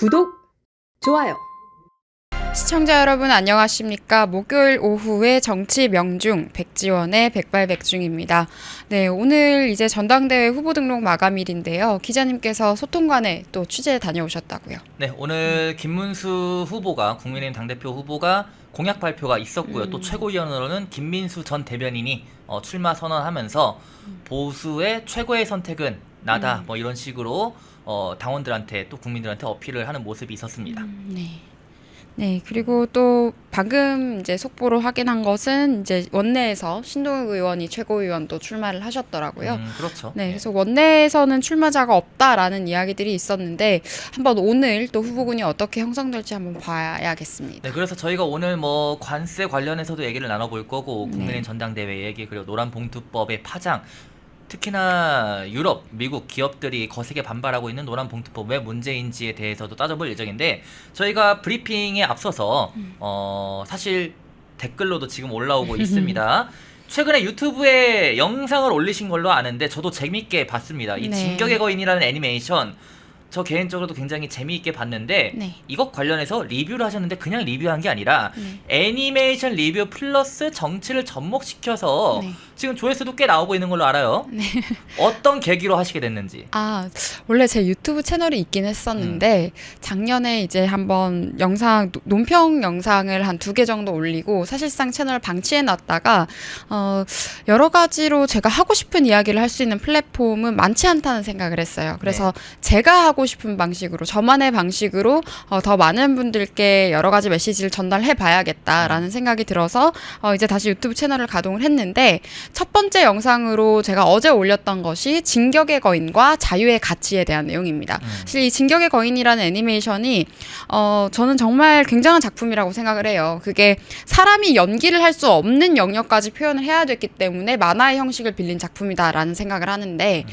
구독, 좋아요. 시청자 여러분 안녕하십니까. 목요일 오후에 정치 명중 백지원의 백발백중입니다. 네, 오늘 이제 전당대회 후보 등록 마감일인데요. 기자님께서 소통관에 또 취재 다녀오셨다고요. 네, 오늘 김문수 후보가 국민의힘 당대표 후보가 공약 발표가 있었고요. 또 최고위원으로는 김민수 전 대변인이 출마 선언하면서 보수의 최고의 선택은 나다 뭐 이런 식으로 당원들한테 또 국민들한테 어필을 하는 모습이 있었습니다. 네, 그리고 또 방금 이제 속보로 확인한 것은 이제 원내에서 신동욱 의원이 최고위원 또 출마를 하셨더라고요. 그렇죠. 네, 그래서 원내에서는 출마자가 없다라는 이야기들이 있었는데 한번 오늘 또 후보군이 어떻게 형성될지 한번 봐야겠습니다. 네, 그래서 저희가 오늘 뭐 관세 관련해서도 얘기를 나눠볼 거고 국민의힘 전당대회 얘기 그리고 노란봉투법의 파장 특히나 유럽, 미국 기업들이 거세게 반발하고 있는 노란봉투법 왜 문제인지에 대해서도 따져볼 예정인데 저희가 브리핑에 앞서서 사실 댓글로도 지금 올라오고 있습니다. 최근에 유튜브에 영상을 올리신 걸로 아는데 저도 재밌게 봤습니다. 이 진격의 거인이라는 애니메이션 저 개인적으로도 굉장히 재미있게 봤는데 이것 관련해서 리뷰를 하셨는데 그냥 리뷰한 게 아니라 애니메이션 리뷰 플러스 정치를 접목시켜서 지금 조회수도 꽤 나오고 있는 걸로 알아요. 어떤 계기로 하시게 됐는지. 원래 제 유튜브 채널이 있긴 했었는데 작년에 이제 한번 영상 논평 영상을 한 2개 정도 올리고 사실상 채널을 방치해 놨다가 여러 가지로 제가 하고 싶은 이야기를 할 수 있는 플랫폼은 많지 않다는 생각을 했어요. 그래서 제가 하고 싶은 방식으로 저만의 방식으로 더 많은 분들께 여러 가지 메시지를 전달해 봐야겠다라는 생각이 들어서 이제 다시 유튜브 채널을 가동을 했는데 첫 번째 영상으로 제가 어제 올렸던 것이 진격의 거인과 자유의 가치에 대한 내용입니다. 사실 이 진격의 거인이라는 애니메이션이 저는 정말 굉장한 작품이라고 생각을 해요. 그게 사람이 연기를 할 수 없는 영역까지 표현을 해야 됐기 때문에 만화의 형식을 빌린 작품이다라는 생각을 하는데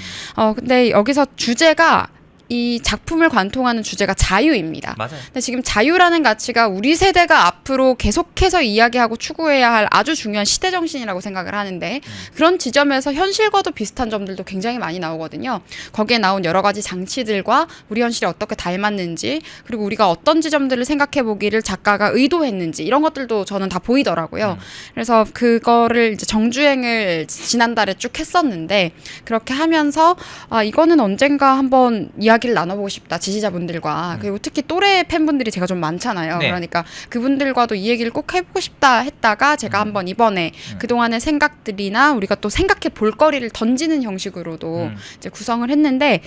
근데 여기서 주제가 이 작품을 관통하는 주제가 자유입니다. 맞아요. 근데 지금 자유라는 가치가 우리 세대가 앞으로 계속해서 이야기하고 추구해야 할 아주 중요한 시대 정신이라고 생각을 하는데 그런 지점에서 현실과도 비슷한 점들도 굉장히 많이 나오거든요. 거기에 나온 여러 가지 장치들과 우리 현실이 어떻게 닮았는지 그리고 우리가 어떤 지점들을 생각해 보기를 작가가 의도했는지 이런 것들도 저는 다 보이더라고요. 그래서 그거를 이제 정주행을 지난달에 쭉 했었는데 그렇게 하면서 이거는 언젠가 한번 이야기를 나눠보고 싶다 지지자분들과 그리고 특히 또래 팬분들이 제가 좀 많잖아요. 그러니까 그분들과도 이 얘기를 꼭 해보고 싶다 했다가 제가 한번 이번에 그동안의 생각들이나 우리가 또 생각해 볼 거리를 던지는 형식으로도 이제 구성을 했는데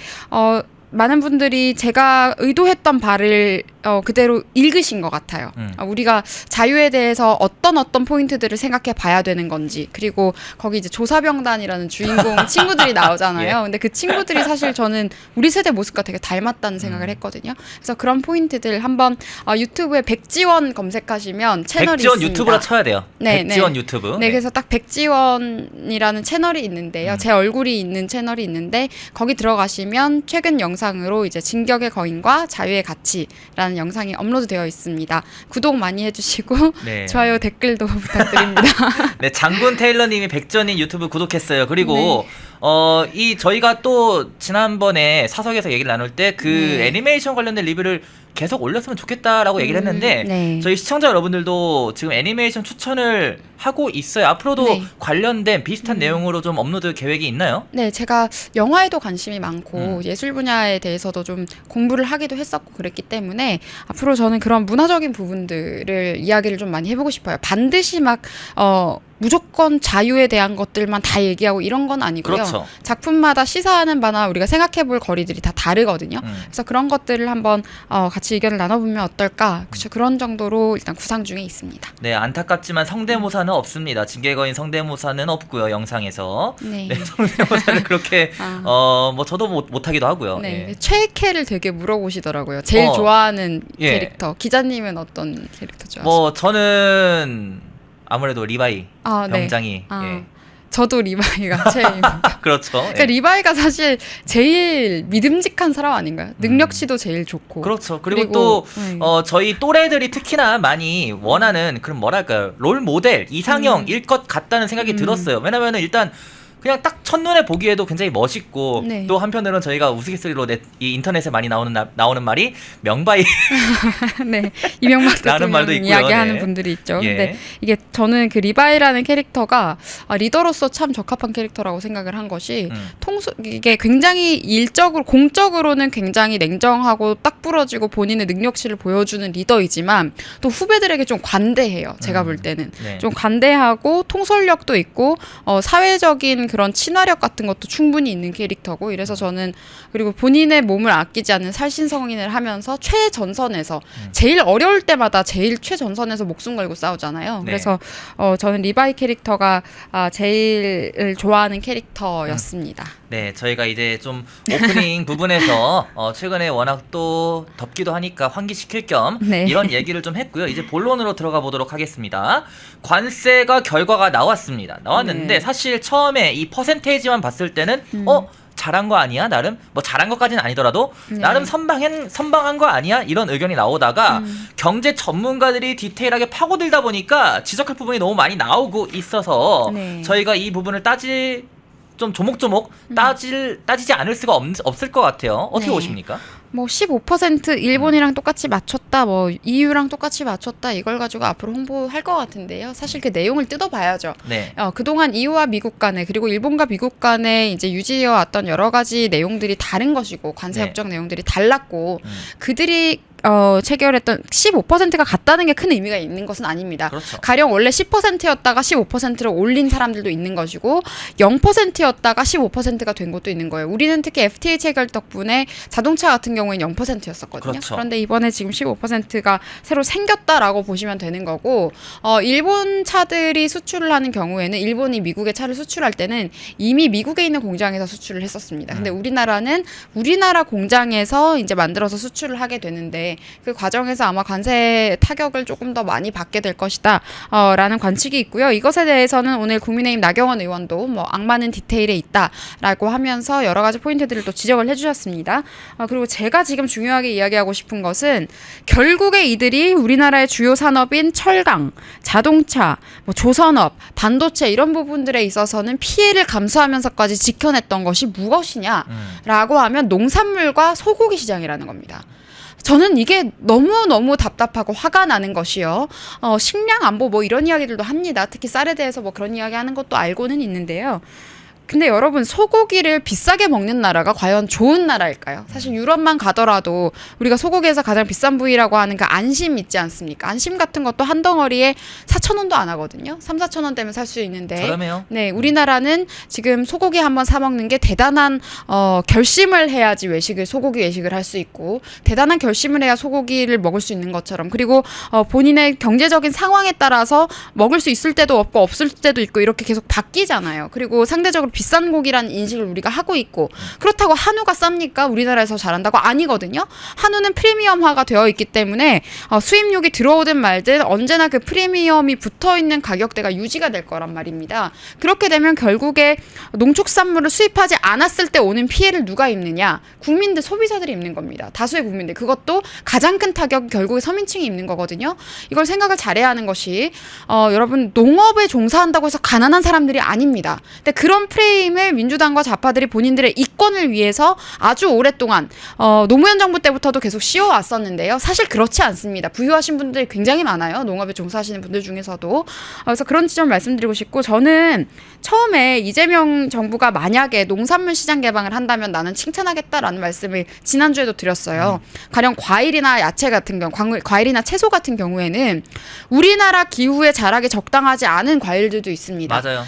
많은 분들이 제가 의도했던 바를 그대로 읽으신 것 같아요. 우리가 자유에 대해서 어떤 포인트들을 생각해 봐야 되는 건지 그리고 거기 이제 조사병단이라는 주인공 친구들이 나오잖아요. 근데 그 친구들이 사실 저는 우리 세대 모습과 되게 닮았다는 생각을 했거든요. 그래서 그런 포인트들 한번 유튜브에 백지원 검색하시면 채널이 백지원 있습니다. 유튜브로 쳐야 돼요. 백지원 유튜브. 네, 그래서 딱 백지원이라는 채널이 있는데요. 제 얼굴이 있는 채널이 있는데 거기 들어가시면 최근 영상으로 이제 진격의 거인과 자유의 가치라는 영상이 업로드되어 있습니다. 구독 많이 해주시고 좋아요 댓글도 부탁드립니다. 네, 장군 테일러님이 백전인 유튜브 구독했어요. 그리고 이 저희가 또 지난번에 사석에서 얘기를 나눌 때 그 애니메이션 관련된 리뷰를 계속 올렸으면 좋겠다라고 얘기를 했는데 저희 시청자 여러분들도 지금 애니메이션 추천을 하고 있어요. 앞으로도 관련된 비슷한 내용으로 좀 업로드 계획이 있나요? 네, 제가 영화에도 관심이 많고 예술 분야에 대해서도 좀 공부를 하기도 했었고 그랬기 때문에 앞으로 저는 그런 문화적인 부분들을 이야기를 좀 많이 해보고 싶어요. 반드시 막 무조건 자유에 대한 것들만 다 얘기하고 이런 건 아니고요. 그렇죠. 작품마다 시사하는 바나 우리가 생각해 볼 거리들이 다 다르거든요. 그래서 그런 것들을 한번 같이 의견을 나눠보면 어떨까. 그렇죠. 그런 정도로 일단 구상 중에 있습니다. 네, 안타깝지만 성대모사는 없습니다. 진격의 성대모사는 없고요. 영상에서. 네, 성대모사를 그렇게 뭐 저도 못하기도 하고요. 최애캐를 되게 물어보시더라고요. 제일 좋아하는 캐릭터. 기자님은 어떤 캐릭터 좋아하시나요? 뭐 저는 아무래도 리바이 병장이 저도 리바이가 최애입니다. 그렇죠. 그러니까 리바이가 사실 제일 믿음직한 사람 아닌가요? 능력치도 제일 좋고. 그렇죠. 그리고 또 저희 또래들이 특히나 많이 원하는 그런 뭐랄까요 롤 모델 이상형일 것 같다는 생각이 들었어요. 왜냐면은 일단 그냥 딱 첫눈에 보기에도 굉장히 멋있고 네. 또 한편으로는 저희가 우스갯소리로 이 인터넷에 많이 나오는 말이 명바이 네, 이명박 라는 말도 대통령 있고요. 이야기하는 네. 분들이 있죠. 예. 근데 이게 저는 그 리바이라는 캐릭터가 리더로서 참 적합한 캐릭터라고 생각을 한 것이 이게 굉장히 공적으로는 굉장히 냉정하고 딱 부러지고 본인의 능력치를 보여주는 리더이지만 또 후배들에게 좀 관대해요. 제가 볼 때는 네. 좀 관대하고 통솔력도 있고 사회적인 그런 친화력 같은 것도 충분히 있는 캐릭터고 이래서 저는 그리고 본인의 몸을 아끼지 않는 살신성인을 하면서 최전선에서 제일 어려울 때마다 제일 최전선에서 목숨 걸고 싸우잖아요. 네. 그래서 저는 리바이 캐릭터가 제일 좋아하는 캐릭터였습니다. 네, 저희가 이제 좀 오프닝 부분에서 최근에 워낙 또 덥기도 하니까 환기시킬 겸 네. 이런 얘기를 좀 했고요. 이제 본론으로 들어가 보도록 하겠습니다. 관세가 결과가 나왔는데 네. 사실 처음에 이 퍼센테이지만 봤을 때는 잘한 거 아니야? 나름 뭐 잘한 것까지는 아니더라도 네. 나름 선방한 거 아니야? 이런 의견이 나오다가 경제 전문가들이 디테일하게 파고들다 보니까 지적할 부분이 너무 많이 나오고 있어서 네. 저희가 이 부분을 좀 조목조목 따지지 않을 수가 없을 것 같아요. 어떻게 네. 보십니까? 뭐 15% 일본이랑 똑같이 맞췄다, 뭐 EU랑 똑같이 맞췄다 이걸 가지고 앞으로 홍보할 것 같은데요. 사실 그 내용을 뜯어봐야죠. 네. 그동안 EU와 미국 간에 그리고 일본과 미국 간에 이제 유지해 왔던 여러 가지 내용들이 다른 것이고 관세 네. 협정 내용들이 달랐고 그들이 체결했던 15%가 같다는 게 큰 의미가 있는 것은 아닙니다. 그렇죠. 가령 원래 10%였다가 15%로 올린 사람들도 있는 것이고 0%였다가 15%가 된 것도 있는 거예요. 우리는 특히 FTA 체결 덕분에 자동차 같은 경우에는 0%였었거든요. 그렇죠. 그런데 이번에 지금 15%가 새로 생겼다라고 보시면 되는 거고 일본 차들이 수출을 하는 경우에는 일본이 미국에 차를 수출할 때는 이미 미국에 있는 공장에서 수출을 했었습니다. 근데 우리나라는 우리나라 공장에서 이제 만들어서 수출을 하게 되는데 그 과정에서 아마 관세 타격을 조금 더 많이 받게 될 것이다 라는 관측이 있고요. 이것에 대해서는 오늘 국민의힘 나경원 의원도 뭐 악마는 디테일에 있다라고 하면서 여러 가지 포인트들을 또 지적을 해주셨습니다. 그리고 제가 지금 중요하게 이야기하고 싶은 것은 결국에 이들이 우리나라의 주요 산업인 철강, 자동차, 뭐 조선업, 반도체 이런 부분들에 있어서는 피해를 감수하면서까지 지켜냈던 것이 무엇이냐라고 하면 농산물과 소고기 시장이라는 겁니다. 저는 이게 너무너무 답답하고 화가 나는 것이요. 식량 안보 뭐 이런 이야기들도 합니다. 특히 쌀에 대해서 뭐 그런 이야기 하는 것도 알고는 있는데요. 근데 여러분 소고기를 비싸게 먹는 나라가 과연 좋은 나라일까요? 사실 유럽만 가더라도 우리가 소고기에서 가장 비싼 부위라고 하는 그 안심 있지 않습니까? 안심 같은 것도 한 덩어리에 4,000원도 안 하거든요. 3,000~4,000원 되면 살 수 있는데 저렴해요. 네, 우리나라는 지금 소고기 한번 사 먹는 게 대단한 결심을 해야지 소고기 외식을 할 수 있고 대단한 결심을 해야 소고기를 먹을 수 있는 것처럼 그리고 본인의 경제적인 상황에 따라서 먹을 수 있을 때도 없고 없을 때도 있고 이렇게 계속 바뀌잖아요. 그리고 상대적으로 비싼 고기라는 인식을 우리가 하고 있고 그렇다고 한우가 쌉니까? 우리나라에서 잘한다고? 아니거든요. 한우는 프리미엄화가 되어 있기 때문에 수입육이 들어오든 말든 언제나 그 프리미엄이 붙어있는 가격대가 유지가 될 거란 말입니다. 그렇게 되면 결국에 농축산물을 수입하지 않았을 때 오는 피해를 누가 입느냐? 국민들, 소비자들이 입는 겁니다. 다수의 국민들. 그것도 가장 큰 타격은 결국에 서민층이 입는 거거든요. 이걸 생각을 잘해야 하는 것이 여러분 농업에 종사한다고 해서 가난한 사람들이 아닙니다. 근데 그런 프레임을 민주당과 좌파들이 본인들의 이권을 위해서 아주 오랫동안 노무현 정부 때부터도 계속 씌워왔었는데요. 사실 그렇지 않습니다. 부유하신 분들이 굉장히 많아요. 농업에 종사하시는 분들 중에서도. 그래서 그런 지점을 말씀드리고 싶고 저는 처음에 이재명 정부가 만약에 농산물 시장 개방을 한다면 나는 칭찬하겠다라는 말씀을 지난주에도 드렸어요. 가령 과일이나 야채 같은 경우, 과일이나 채소 같은 경우에는 우리나라 기후에 자라기 적당하지 않은 과일들도 있습니다. 맞아요.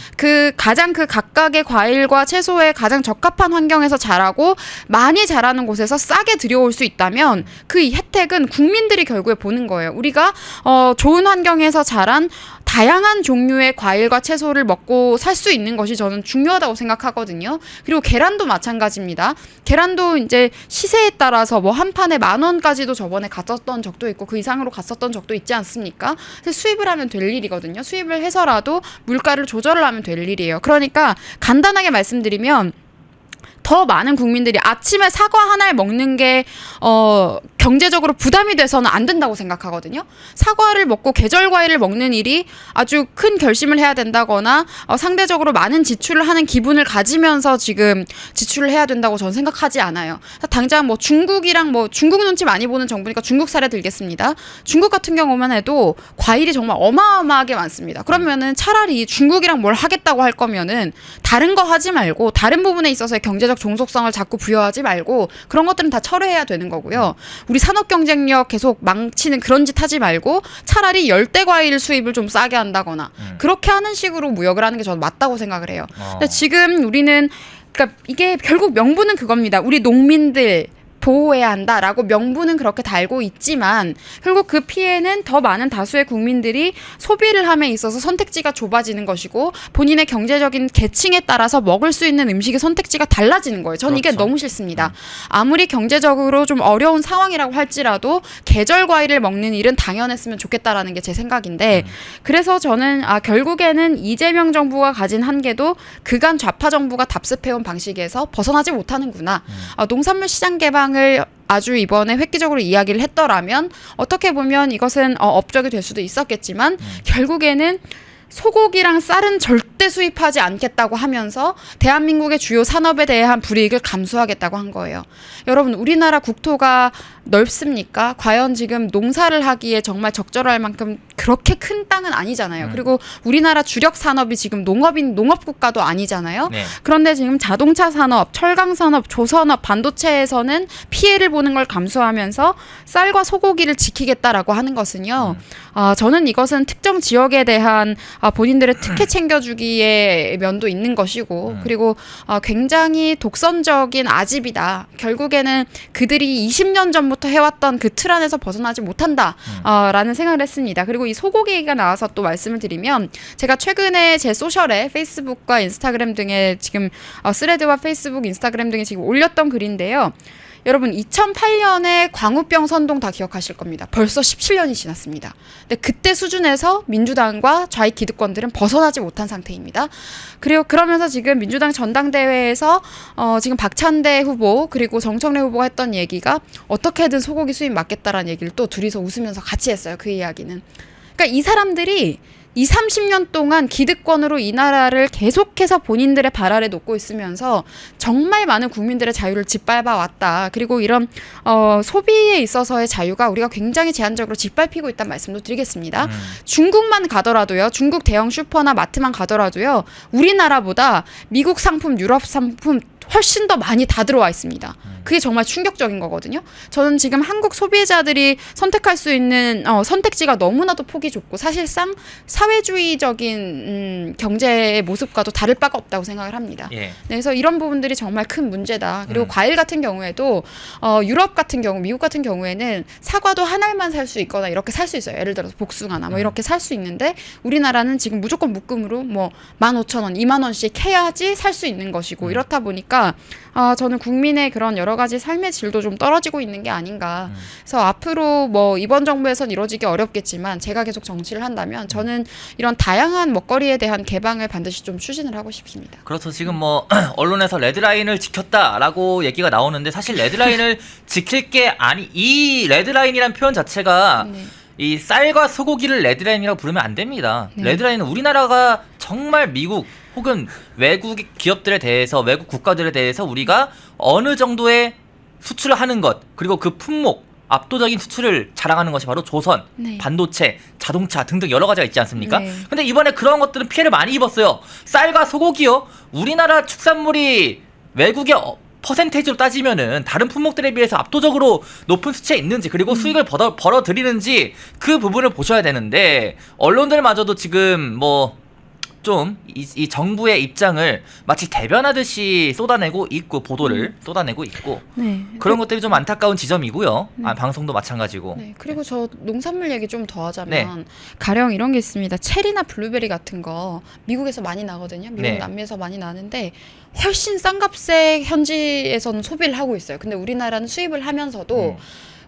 가장 각각의 과일과 채소에 가장 적합한 환경에서 자라고 많이 자라는 곳에서 싸게 들여올 수 있다면 그 혜택은 국민들이 결국에 보는 거예요. 우리가 좋은 환경에서 자란 다양한 종류의 과일과 채소를 먹고 살 수 있는 것이 저는 중요하다고 생각하거든요. 그리고 계란도 마찬가지입니다. 계란도 이제 시세에 따라서 뭐 한 판에 10,000원까지도 저번에 갔었던 적도 있고 그 이상으로 갔었던 적도 있지 않습니까? 그래서 수입을 하면 될 일이거든요. 수입을 해서라도 물가를 조절을 하면 될 일이에요. 그러니까 간단하게 말씀드리면 더 많은 국민들이 아침에 사과 하나를 먹는 게 경제적으로 부담이 돼서는 안 된다고 생각하거든요. 사과를 먹고 계절 과일을 먹는 일이 아주 큰 결심을 해야 된다거나 상대적으로 많은 지출을 하는 기분을 가지면서 지금 지출을 해야 된다고 저는 생각하지 않아요. 당장 뭐 중국이랑 뭐 중국 눈치 많이 보는 정부니까 중국 사례 들겠습니다. 중국 같은 경우만 해도 과일이 정말 어마어마하게 많습니다. 그러면은 차라리 중국이랑 뭘 하겠다고 할 거면은 다른 거 하지 말고 다른 부분에 있어서의 경제적 종속성을 자꾸 부여하지 말고 그런 것들은 다 철회해야 되는 거고요. 우리 산업 경쟁력 계속 망치는 그런 짓 하지 말고 차라리 열대 과일 수입을 좀 싸게 한다거나 그렇게 하는 식으로 무역을 하는 게 저는 맞다고 생각을 해요. 근데 지금 우리는 그러니까 이게 결국 명분은 그겁니다. 우리 농민들 보호해야 한다라고 명분은 그렇게 달고 있지만 결국 그 피해는 더 많은 다수의 국민들이 소비를 함에 있어서 선택지가 좁아지는 것이고 본인의 경제적인 계층에 따라서 먹을 수 있는 음식의 선택지가 달라지는 거예요. 저는 이게 그렇죠. 너무 싫습니다. 아무리 경제적으로 좀 어려운 상황이라고 할지라도 계절 과일을 먹는 일은 당연했으면 좋겠다라는 게 제 생각인데 그래서 저는 결국에는 이재명 정부가 가진 한계도 그간 좌파 정부가 답습해온 방식에서 벗어나지 못하는구나. 농산물 시장 개방을 아주 이번에 획기적으로 이야기를 했더라면 어떻게 보면 이것은 업적이 될 수도 있었겠지만 결국에는 소고기랑 쌀은 절대 수입하지 않겠다고 하면서 대한민국의 주요 산업에 대한 불이익을 감수하겠다고 한 거예요. 여러분 우리나라 국토가 넓습니까? 과연 지금 농사를 하기에 정말 적절할 만큼 그렇게 큰 땅은 아니잖아요. 그리고 우리나라 주력 산업이 지금 농업 국가도 아니잖아요. 네. 그런데 지금 자동차 산업, 철강 산업, 조선업, 반도체에서는 피해를 보는 걸 감수하면서 쌀과 소고기를 지키겠다라고 하는 것은요. 저는 이것은 특정 지역에 대한 본인들의 특혜 챙겨주기의 면도 있는 것이고 그리고 굉장히 독선적인 아집이다. 결국에는 그들이 20년 전부터 해왔던 그 틀 안에서 벗어나지 못한다라는 생각을 했습니다. 그리고 이 소고기 얘기가 나와서 또 말씀을 드리면 제가 최근에 제 소셜에 페이스북과 인스타그램 등에 지금 스레드와 페이스북, 인스타그램 등에 지금 올렸던 글인데요. 여러분 2008년에 광우병 선동 다 기억하실 겁니다. 벌써 17년이 지났습니다. 근데 그때 수준에서 민주당과 좌익 기득권들은 벗어나지 못한 상태입니다. 그리고 그러면서 지금 민주당 전당대회에서 지금 박찬대 후보 그리고 정청래 후보가 했던 얘기가 어떻게든 소고기 수입 막겠다라는 얘기를 또 둘이서 웃으면서 같이 했어요. 그 이야기는. 그러니까 이 사람들이 20, 30년 동안 기득권으로 이 나라를 계속해서 본인들의 발 아래 놓고 있으면서 정말 많은 국민들의 자유를 짓밟아 왔다. 그리고 이런 소비에 있어서의 자유가 우리가 굉장히 제한적으로 짓밟히고 있다는 말씀도 드리겠습니다. 중국만 가더라도요. 중국 대형 슈퍼나 마트만 가더라도요. 우리나라보다 미국 상품, 유럽 상품 훨씬 더 많이 다 들어와 있습니다. 그게 정말 충격적인 거거든요. 저는 지금 한국 소비자들이 선택할 수 있는 선택지가 너무나도 폭이 좁고 사실상 사회주의적인 경제의 모습과도 다를 바가 없다고 생각을 합니다. 예. 그래서 이런 부분들이 정말 큰 문제다. 그리고 과일 같은 경우에도 유럽 같은 경우, 미국 같은 경우에는 사과도 한 알만 살 수 있거나 이렇게 살 수 있어요. 예를 들어서 복숭아나 뭐 이렇게 살 수 있는데 우리나라는 지금 무조건 묶음으로 뭐 15,000원, 2만 원씩 해야지 살 수 있는 것이고 이렇다 보니까 저는 국민의 그런 여러 가지 삶의 질도 좀 떨어지고 있는 게 아닌가. 그래서 앞으로 뭐 이번 정부에선 이루어지기 어렵겠지만 제가 계속 정치를 한다면 저는 이런 다양한 먹거리에 대한 개방을 반드시 좀 추진을 하고 싶습니다. 그렇죠. 지금 뭐 언론에서 레드라인을 지켰다라고 얘기가 나오는데 사실 레드라인을 지킬 게 아니 이 레드라인이란 표현 자체가 이 쌀과 소고기를 레드라인이라고 부르면 안 됩니다. 네. 레드라인은 우리나라가 정말 미국 혹은 외국 기업들에 대해서 외국 국가들에 대해서 우리가 어느 정도의 수출을 하는 것 그리고 그 품목 압도적인 수출을 자랑하는 것이 바로 조선, 네. 반도체, 자동차 등등 여러 가지가 있지 않습니까? 네. 근데 이번에 그런 것들은 피해를 많이 입었어요. 쌀과 소고기요. 우리나라 축산물이 외국의 퍼센테이지로 따지면은 다른 품목들에 비해서 압도적으로 높은 수치에 있는지 그리고 수익을 벌어들이는지 그 부분을 보셔야 되는데 언론들마저도 지금 뭐 좀 이 정부의 입장을 마치 대변하듯이 쏟아내고 있고 보도를 쏟아내고 있고 네. 그런 것들이 좀 안타까운 지점이고요. 방송도 마찬가지고. 네, 그리고 저 농산물 얘기 좀 더 하자면 네. 가령 이런 게 있습니다. 체리나 블루베리 같은 거 미국에서 많이 나거든요. 미국, 네. 남미에서 많이 나는데 훨씬 싼 값에 현지에서는 소비를 하고 있어요. 근데 우리나라는 수입을 하면서도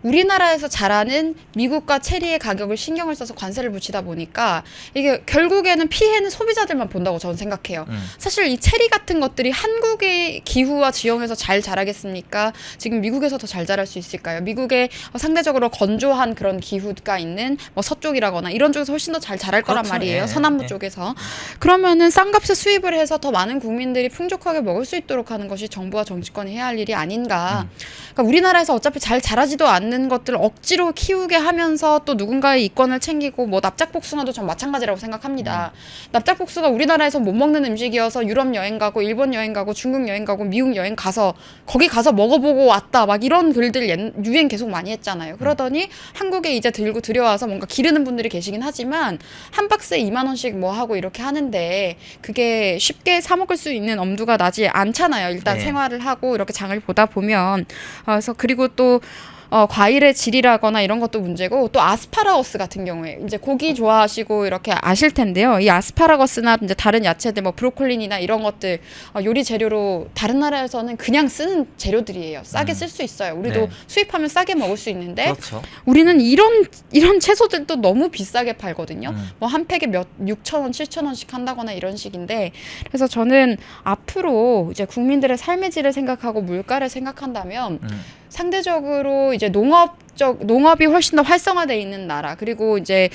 우리나라에서 자라는 미국과 체리의 가격을 신경을 써서 관세를 붙이다 보니까 이게 결국에는 피해는 소비자들만 본다고 저는 생각해요. 사실 이 체리 같은 것들이 한국의 기후와 지형에서 잘 자라겠습니까? 지금 미국에서 더 잘 자랄 수 있을까요? 미국에 상대적으로 건조한 그런 기후가 있는 뭐 서쪽이라거나 이런 쪽에서 훨씬 더 잘 자랄 거란 그렇죠. 말이에요. 예. 서남부 쪽에서. 그러면은 싼 값에 수입을 해서 더 많은 국민들이 풍족하게 먹을 수 있도록 하는 것이 정부와 정치권이 해야 할 일이 아닌가. 그러니까 우리나라에서 어차피 잘 자라지도 않는 것들을 억지로 키우게 하면서 또 누군가의 이권을 챙기고 뭐 납작복숭아도 전 마찬가지라고 생각합니다. 납작복숭아 우리나라에서 못 먹는 음식이어서 유럽 여행 가고 일본 여행 가고 중국 여행 가고 미국 여행 가서 거기 가서 먹어보고 왔다 막 이런 글들 유행 계속 많이 했잖아요. 그러더니 한국에 이제 들고 들여와서 뭔가 기르는 분들이 계시긴 하지만 한 박스에 2만 원씩 뭐 하고 이렇게 하는데 그게 쉽게 사 먹을 수 있는 엄두가 나지 않잖아요. 일단 네. 생활을 하고 이렇게 장을 보다 보면 그래서 그리고 또 과일의 질이라거나 이런 것도 문제고 또 아스파라거스 같은 경우에 이제 고기 좋아하시고 이렇게 아실 텐데요. 이 아스파라거스나 이제 다른 야채들 뭐 브로콜리나 이런 것들 요리 재료로 다른 나라에서는 그냥 쓰는 재료들이에요. 싸게 쓸 수 있어요. 우리도 네. 수입하면 싸게 먹을 수 있는데 그렇죠. 우리는 이런 채소들도 너무 비싸게 팔거든요. 뭐 한 팩에 6,000원, 7,000원씩 한다거나 이런 식인데 그래서 저는 앞으로 이제 국민들의 삶의 질을 생각하고 물가를 생각한다면 상대적으로 이제 농업이 훨씬 더 활성화되어 있는 나라 그리고 이제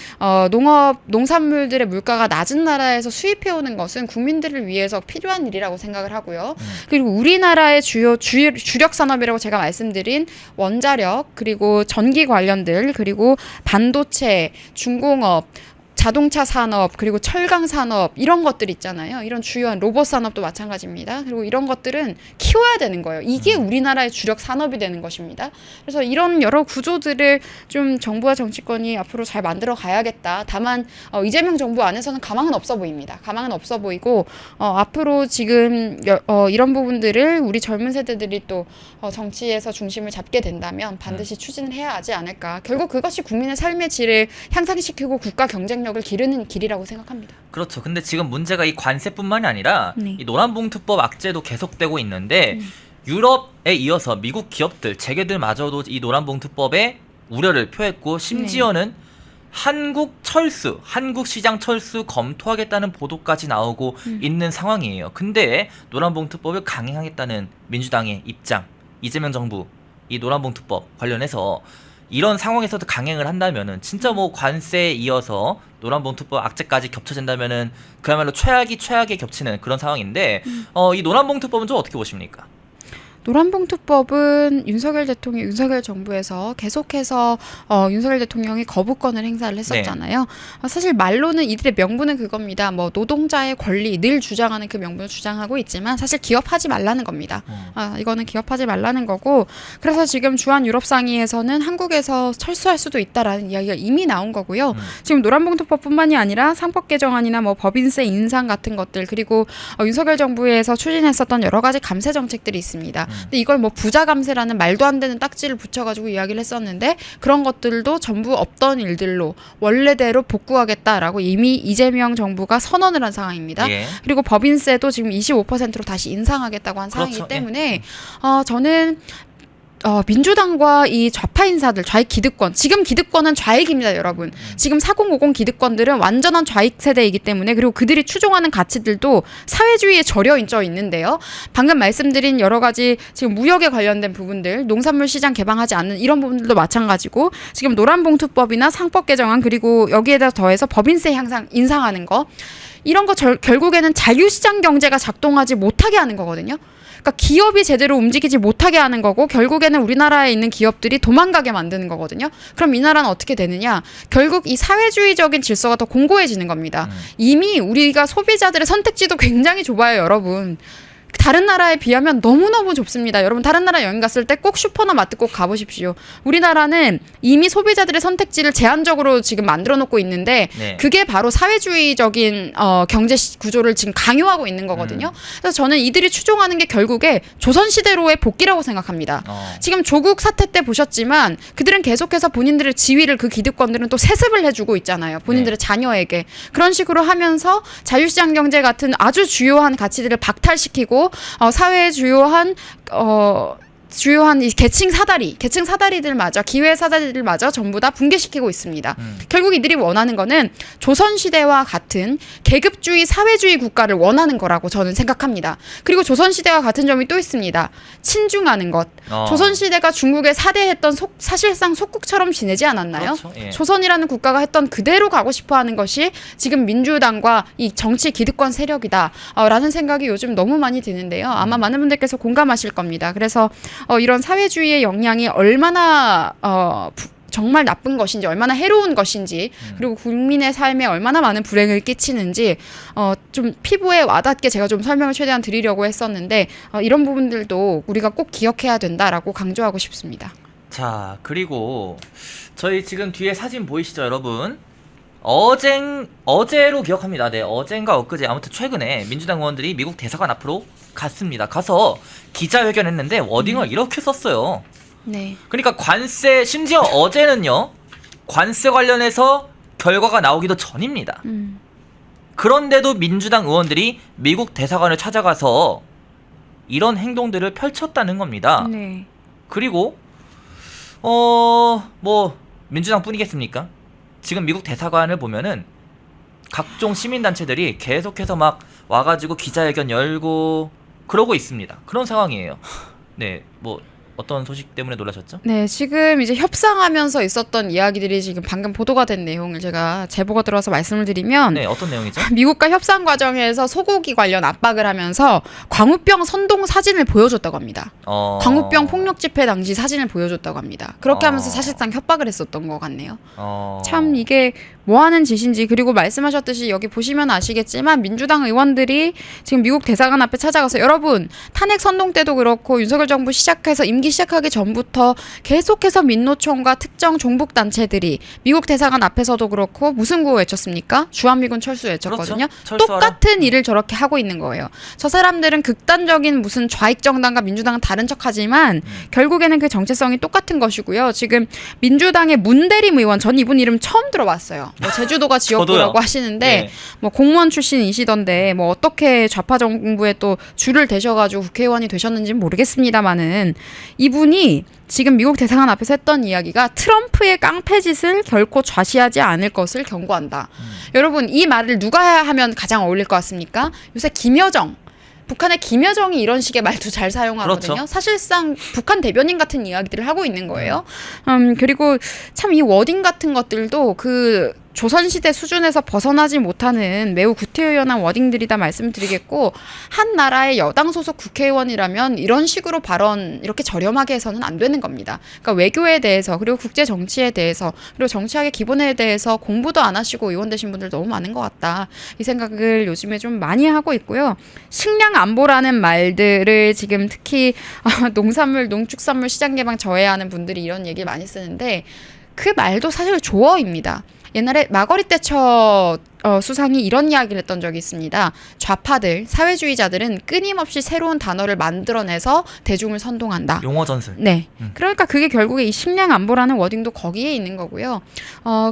농산물들의 물가가 낮은 나라에서 수입해 오는 것은 국민들을 위해서 필요한 일이라고 생각을 하고요. 그리고 우리나라의 주력 산업이라고 제가 말씀드린 원자력 그리고 전기 관련들 그리고 반도체, 중공업 자동차 산업 그리고 철강 산업 이런 것들 있잖아요. 이런 주요한 로봇 산업도 마찬가지입니다. 그리고 이런 것들은 키워야 되는 거예요. 이게 우리나라의 주력 산업이 되는 것입니다. 그래서 이런 여러 구조들을 좀 정부와 정치권이 앞으로 잘 만들어 가야겠다. 다만 이재명 정부 안에서는 가망은 없어 보입니다. 가망은 없어 보이고 앞으로 지금 이런 부분들을 우리 젊은 세대들이 또 정치에서 중심을 잡게 된다면 반드시 추진을 해야 하지 않을까. 결국 그것이 국민의 삶의 질을 향상시키고 국가 경쟁력을 기르는 길이라고 생각합니다. 그렇죠. 근데 지금 문제가 이 관세뿐만이 아니라 네. 이 노란봉투법 악재도 계속되고 있는데 유럽에 이어서 미국 기업들, 재계들마저도 이 노란봉투법에 우려를 표했고 심지어는 한국 시장 철수 검토하겠다는 보도까지 나오고 있는 상황이에요. 근데 노란봉투법을 강행하겠다는 민주당의 입장, 이재명 정부 이 노란봉투법 관련해서 이런 상황에서도 강행을 한다면은 진짜 뭐 관세에 이어서 노란봉투법 악재까지 겹쳐진다면은 그야말로 최악이 겹치는 그런 상황인데 이 노란봉투법은 좀 어떻게 보십니까? 노란봉투법은 윤석열 정부에서 계속해서 윤석열 대통령이 거부권을 행사를 했었잖아요. 사실 말로는 이들의 명분은 그겁니다. 뭐 노동자의 권리 늘 주장하는 그 명분을 주장하고 있지만 사실 기업하지 말라는 겁니다. 이거는 기업하지 말라는 거고 그래서 지금 주한 유럽 상의에서는 한국에서 철수할 수도 있다라는 이야기가 이미 나온 거고요. 지금 노란봉투법뿐만이 아니라 상법 개정안이나 뭐 법인세 인상 같은 것들 그리고 윤석열 정부에서 추진했었던 여러 가지 감세 정책들이 있습니다. 근데 이걸 뭐 부자 감세라는 말도 안 되는 딱지를 붙여가지고 이야기를 했었는데 그런 것들도 전부 없던 일들로 원래대로 복구하겠다라고 이미 이재명 정부가 선언을 한 상황입니다. 예. 그리고 법인세도 지금 25%로 다시 인상하겠다고 한 상황이기 그렇죠. 때문에 저는 민주당과 이 좌파 인사들, 좌익 기득권, 지금 기득권은 좌익입니다, 여러분. 지금 4050 기득권들은 완전한 좌익 세대이기 때문에 그리고 그들이 추종하는 가치들도 사회주의에 절여 있는데요. 방금 말씀드린 여러 가지 지금 무역에 관련된 부분들, 농산물 시장 개방하지 않는 이런 부분들도 마찬가지고 지금 노란봉투법이나 상법 개정안 그리고 여기에다 더해서 법인세 인상하는 거 이런 거 결국에는 자유시장 경제가 작동하지 못하게 하는 거거든요. 그러니까 기업이 제대로 움직이지 못하게 하는 거고 결국에는 우리나라에 있는 기업들이 도망가게 만드는 거거든요. 그럼 이 나라는 어떻게 되느냐? 결국 이 사회주의적인 질서가 더 공고해지는 겁니다. 이미 우리가 소비자들의 선택지도 굉장히 좁아요, 여러분. 다른 나라에 비하면 너무너무 좁습니다. 여러분 다른 나라 여행 갔을 때 꼭 슈퍼나 마트 꼭 가보십시오. 우리나라는 이미 소비자들의 선택지를 제한적으로 지금 만들어 놓고 있는데 그게 바로 사회주의적인 경제 구조를 지금 강요하고 있는 거거든요. 그래서 저는 이들이 추종하는 게 결국에 조선시대로의 복귀라고 생각합니다. 지금 조국 사태 때 보셨지만 그들은 계속해서 본인들의 지위를 그 기득권들은 또 세습을 해주고 있잖아요. 본인들의 자녀에게. 그런 식으로 하면서 자유시장 경제 같은 아주 주요한 가치들을 박탈시키고 사회의 주요한 주요한 이 계층 사다리들마저 기회 사다리들마저 전부 다 붕괴시키고 있습니다. 결국 이들이 원하는 거는 조선시대와 같은 계급주의 사회주의 국가를 원하는 거라고 저는 생각합니다. 그리고 조선시대와 같은 점이 또 있습니다. 친중하는 것. 조선시대가 중국에 사대했던 사실상 속국처럼 지내지 않았나요? 그렇죠. 예. 조선이라는 국가가 했던 그대로 가고 싶어하는 것이 지금 민주당과 이 정치 기득권 세력이다 라는 생각이 요즘 너무 많이 드는데요. 아마 많은 분들께서 공감하실 겁니다. 그래서 이런 사회주의의 영향이 얼마나 정말 나쁜 것인지, 얼마나 해로운 것인지, 그리고 국민의 삶에 얼마나 많은 불행을 끼치는지 좀 피부에 와닿게 제가 좀 설명을 최대한 드리려고 했었는데 이런 부분들도 우리가 꼭 기억해야 된다라고 강조하고 싶습니다. 자, 그리고 저희 지금 뒤에 사진 보이시죠, 여러분? 어제로 기억합니다. 네, 어젠가 엊그제 아무튼 최근에 민주당 의원들이 미국 대사관 앞으로 갔습니다. 가서 기자회견했는데 워딩을 이렇게 썼어요. 네. 그러니까 관세, 심지어 어제는요, 관세 관련해서 결과가 나오기도 전입니다. 그런데도 민주당 의원들이 미국 대사관을 찾아가서 이런 행동들을 펼쳤다는 겁니다. 네. 그리고 뭐 민주당뿐이겠습니까? 지금 미국 대사관을 보면은 각종 시민단체들이 계속해서 막 와가지고 기자회견 열고 그러고 있습니다. 그런 상황이에요. 네, 뭐 어떤 소식 때문에 놀라셨죠? 네, 지금 이제 협상하면서 있었던 이야기들이 지금 방금 보도가 된 내용을 제가 제보가 들어와서 말씀을 드리면 네, 어떤 내용이죠? 미국과 협상 과정에서 소고기 관련 압박을 하면서 광우병 선동 사진을 보여줬다고 합니다. 광우병 폭력 집회 당시 사진을 보여줬다고 합니다. 그렇게 하면서 사실상 협박을 했었던 것 같네요. 참 이게 뭐 하는 짓인지. 그리고 말씀하셨듯이 여기 보시면 아시겠지만 민주당 의원들이 지금 미국 대사관 앞에 찾아가서 여러분 탄핵 선동 때도 그렇고 윤석열 정부 시작해서 임기 시작하기 전부터 계속해서 민노총과 특정 종북단체들이 미국 대사관 앞에서도 그렇고 무슨 구호 외쳤습니까? 주한미군 철수 외쳤거든요. 그렇죠. 똑같은 일을 저렇게 하고 있는 거예요. 저 사람들은 극단적인 무슨 좌익 정당과 민주당은 다른 척하지만 결국에는 그 정체성이 똑같은 것이고요. 지금 민주당의 문대림 의원, 전 이분 이름 처음 들어봤어요. 뭐 제주도가 지역구라고 하시는데 네. 뭐 공무원 출신이시던데 뭐 어떻게 좌파 정부에 또 줄을 대셔가지고 국회의원이 되셨는지는 모르겠습니다만은 이분이 지금 미국 대사관 앞에서 했던 이야기가 트럼프의 깡패짓을 결코 좌시하지 않을 것을 경고한다. 여러분 이 말을 누가 하면 가장 어울릴 것 같습니까? 요새 김여정. 북한의 김여정이 이런 식의 말도 잘 사용하거든요. 그렇죠. 사실상 북한 대변인 같은 이야기들을 하고 있는 거예요. 그리고 참 이 워딩 같은 것들도 그 조선시대 수준에서 벗어나지 못하는 매우 구태의연한 워딩들이다 말씀드리겠고, 한 나라의 여당 소속 국회의원이라면 이런 식으로 발언 이렇게 저렴하게 해서는 안 되는 겁니다. 그러니까 외교에 대해서, 그리고 국제 정치에 대해서, 그리고 정치학의 기본에 대해서 공부도 안 하시고 의원 되신 분들 너무 많은 것 같다. 이 생각을 요즘에 좀 많이 하고 있고요. 식량 안보라는 말들을 지금 특히 농산물, 농축산물 시장 개방 저해하는 분들이 이런 얘기를 많이 쓰는데 그 말도 사실 조어입니다. 옛날에 마거릿 대처 수상이 이런 이야기를 했던 적이 있습니다. 좌파들, 사회주의자들은 끊임없이 새로운 단어를 만들어내서 대중을 선동한다. 용어 전술. 네. 그러니까 그게 결국에 이 식량 안보라는 워딩도 거기에 있는 거고요.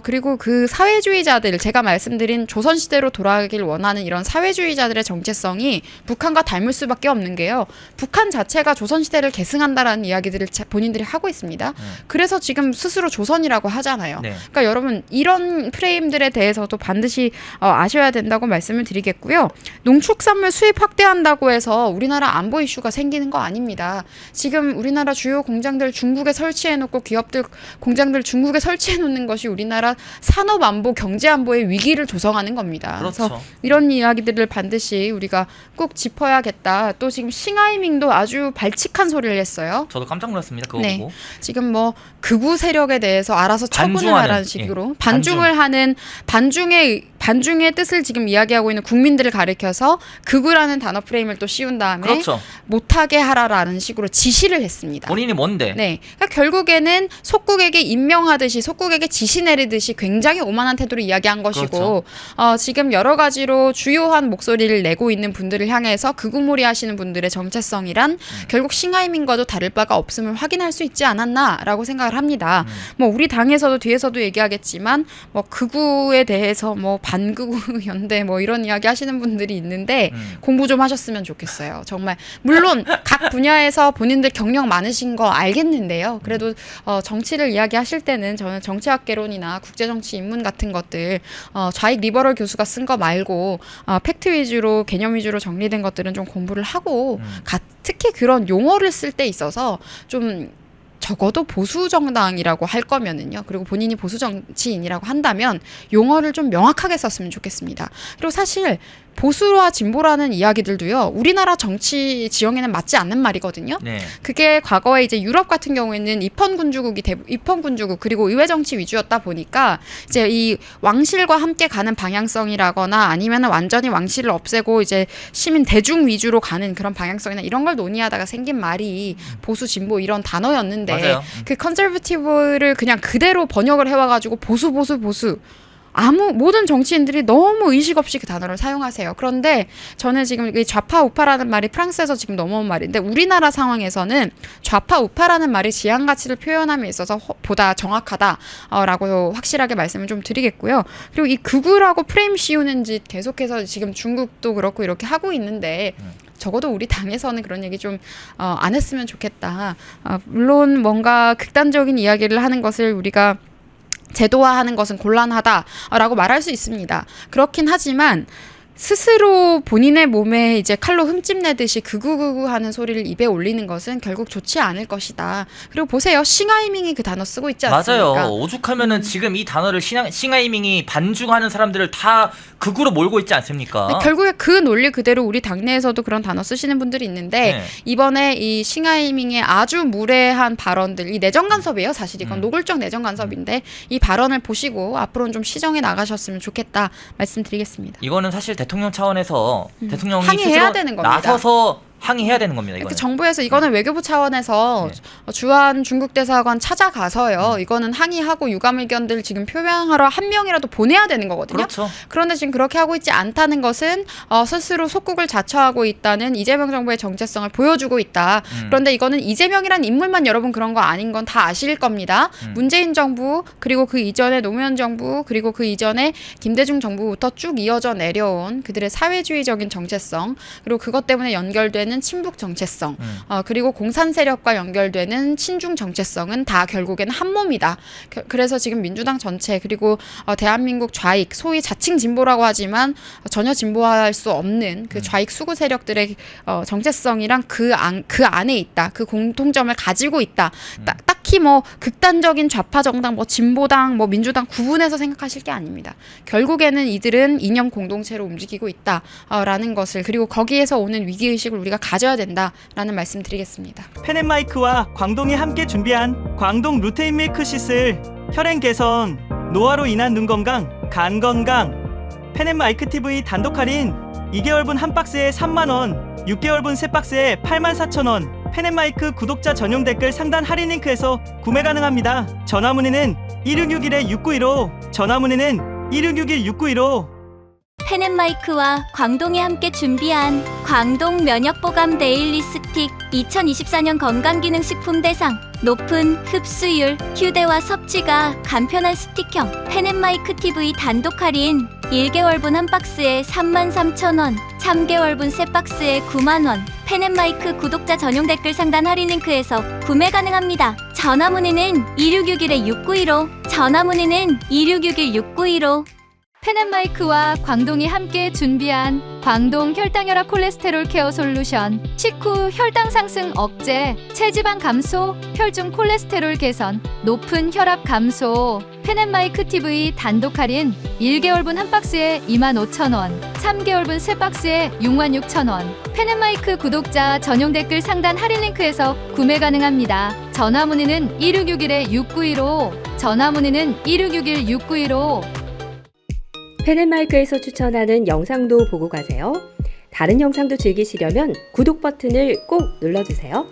그리고 그 사회주의자들, 제가 말씀드린 조선시대로 돌아가길 원하는 이런 사회주의자들의 정체성이 북한과 닮을 수밖에 없는 게요. 북한 자체가 조선시대를 계승한다라는 이야기들을 본인들이 하고 있습니다. 그래서 지금 스스로 조선이라고 하잖아요. 네. 그러니까 여러분 이런 프레임들에 대해서도 반드시 아셔야 된다고 말씀을 드리겠고요. 농축산물 수입 확대한다고 해서 우리나라 안보 이슈가 생기는 거 아닙니다. 지금 우리나라 주요 공장들 중국에 설치해놓고 기업들 공장들 중국에 설치해놓는 것이 우리나라 산업 안보, 경제 안보의 위기를 조성하는 겁니다. 그렇죠. 그래서 이런 이야기들을 반드시 우리가 꼭 짚어야겠다. 또 지금 싱하이밍도 아주 발칙한 소리를 했어요. 저도 깜짝 놀랐습니다. 그거 네. 보고. 지금 뭐 극우 세력에 대해서 알아서 처분을 반중하는, 하라는 식으로 예. 반중을 하는 반중의 뜻을 지금 이야기하고 있는 국민들을 가리켜서 극우라는 단어 프레임을 또 씌운 다음에 그렇죠. 못하게 하라라는 식으로 지시를 했습니다. 본인이 뭔데? 네, 그러니까 결국에는 속국에게 임명하듯이 속국에게 지시 내리듯이 굉장히 오만한 태도로 이야기한 것이고, 그렇죠. 지금 여러 가지로 주요한 목소리를 내고 있는 분들을 향해서 극우몰이 하시는 분들의 정체성이란 결국 싱하이밍과도 다를 바가 없음을 확인할 수 있지 않았나라고 생각을 합니다. 뭐 우리 당에서도 뒤에서도 얘기하겠지만 뭐 극우에 대해서 뭐 만구 연대 뭐 이런 이야기 하시는 분들이 있는데 공부 좀 하셨으면 좋겠어요. 정말 물론 각 분야에서 본인들 경력 많으신 거 알겠는데요. 그래도 정치를 이야기하실 때는 저는 정치학개론이나 국제정치 입문 같은 것들 좌익 리버럴 교수가 쓴 거 말고 팩트 위주로 개념 위주로 정리된 것들은 좀 공부를 하고 특히 그런 용어를 쓸 때 있어서 좀 적어도 보수 정당이라고 할 거면은요. 그리고 본인이 보수 정치인이라고 한다면 용어를 좀 명확하게 썼으면 좋겠습니다. 그리고 사실 보수와 진보라는 이야기들도요. 우리나라 정치 지형에는 맞지 않는 말이거든요. 네. 그게 과거에 이제 유럽 같은 경우에는 입헌군주국 그리고 의회 정치 위주였다 보니까 이제 이 왕실과 함께 가는 방향성이라거나 아니면 완전히 왕실을 없애고 이제 시민 대중 위주로 가는 그런 방향성이나 이런 걸 논의하다가 생긴 말이 보수 진보 이런 단어였는데 맞아요. 그 컨저버티브를 그냥 그대로 번역을 해와가지고 보수 모든 정치인들이 너무 의식 없이 그 단어를 사용하세요. 그런데 저는 지금 이 좌파 우파라는 말이 프랑스에서 지금 넘어온 말인데 우리나라 상황에서는 좌파 우파라는 말이 지향 가치를 표현함에 있어서 보다 정확하다라고 확실하게 말씀을 좀 드리겠고요. 그리고 이 극우라고 프레임 씌우는 짓 계속해서 지금 중국도 그렇고 이렇게 하고 있는데 적어도 우리 당에서는 그런 얘기 좀 안 했으면 좋겠다. 물론 뭔가 극단적인 이야기를 하는 것을 우리가 제도화하는 것은 곤란하다라고 말할 수 있습니다. 그렇긴 하지만 스스로 본인의 몸에 이제 칼로 흠집 내듯이 극우극우 하는 소리를 입에 올리는 것은 결국 좋지 않을 것이다. 그리고 보세요. 싱하이밍이 그 단어 쓰고 있지 않습니까? 맞아요. 오죽하면은 지금 이 단어를 싱하이밍이 반중하는 사람들을 다 극으로 몰고 있지 않습니까? 결국에 그 논리 그대로 우리 당내에서도 그런 단어 쓰시는 분들이 있는데 네. 이번에 이 싱하이밍의 아주 무례한 발언들, 이 내정 간섭이에요. 사실 이건 노골적 내정 간섭인데 이 발언을 보시고 앞으로는 좀 시정해 나가셨으면 좋겠다 말씀드리겠습니다. 이거는 사실 대통령 차원에서 대통령이 항의해야 스스로 되는 겁니다. 나서서 항의해야 되는 겁니다. 이거는. 정부에서 이거는 외교부 차원에서 주한 중국 대사관 찾아가서요. 이거는 항의하고 유감 의견들 지금 표명하러 한 명이라도 보내야 되는 거거든요. 그렇죠. 그런데 지금 그렇게 하고 있지 않다는 것은 스스로 속국을 자처하고 있다는 이재명 정부의 정체성을 보여주고 있다. 그런데 이거는 이재명이란 인물만 여러분 그런 거 아닌 건 다 아실 겁니다. 문재인 정부 그리고 그 이전에 노무현 정부 그리고 그 이전에 김대중 정부부터 쭉 이어져 내려온 그들의 사회주의적인 정체성 그리고 그것 때문에 연결되는 친북 정체성 그리고 공산 세력과 연결되는 친중 정체성은 다 결국에는 한 몸이다. 그래서 지금 민주당 전체 그리고 대한민국 좌익 소위 자칭 진보라고 하지만 전혀 진보할 수 없는 그 좌익 수구 세력들의 정체성이랑 그 안에 있다. 그 공통점을 가지고 있다. 딱히 뭐 극단적인 좌파 정당 뭐 진보당 뭐 민주당 구분해서 생각하실 게 아닙니다. 결국에는 이들은 이념 공동체로 움직이고 있다라는 것을 그리고 거기에서 오는 위기의식을 우리가 가져야 된다라는 말씀 드리겠습니다. 펜앤마이크와 광동이 함께 준비한 광동 루테인 밀크 시슬 혈행 개선, 노화로 인한 눈 건강, 간 건강 펜앤마이크 TV 단독 할인 2개월분 한 박스에 3만원 6개월분 세 박스에 84,000원 펜앤마이크 구독자 전용 댓글 상단 할인 링크에서 구매 가능합니다. 전화 문의는 1661-6915 전화 문의는 1661-6915 펜앤마이크와 광동이 함께 준비한 광동 면역보감 데일리 스틱 2024년 건강기능식품 대상 높은 흡수율, 휴대와 섭취가 간편한 스틱형 펜앤마이크 TV 단독 할인 1개월분 한 박스에 33,000원 3개월분 세 박스에 9만원 펜앤마이크 구독자 전용 댓글 상단 할인 링크에서 구매 가능합니다. 전화 문의는 2661-6915 전화 문의는 2661-6915 펜앤마이크와 광동이 함께 준비한 광동 혈당혈압 콜레스테롤 케어 솔루션 식후 혈당 상승 억제, 체지방 감소, 혈중 콜레스테롤 개선, 높은 혈압 감소 펜앤마이크 TV 단독 할인 1개월분 한 박스에 25,000원 3개월분 세 박스에 66,000원 펜앤마이크 구독자 전용 댓글 상단 할인 링크에서 구매 가능합니다. 전화 문의는 1661-6915 전화 문의는 1661-6915 펜앤마이크에서 추천하는 영상도 보고 가세요. 다른 영상도 즐기시려면 구독 버튼을 꼭 눌러주세요.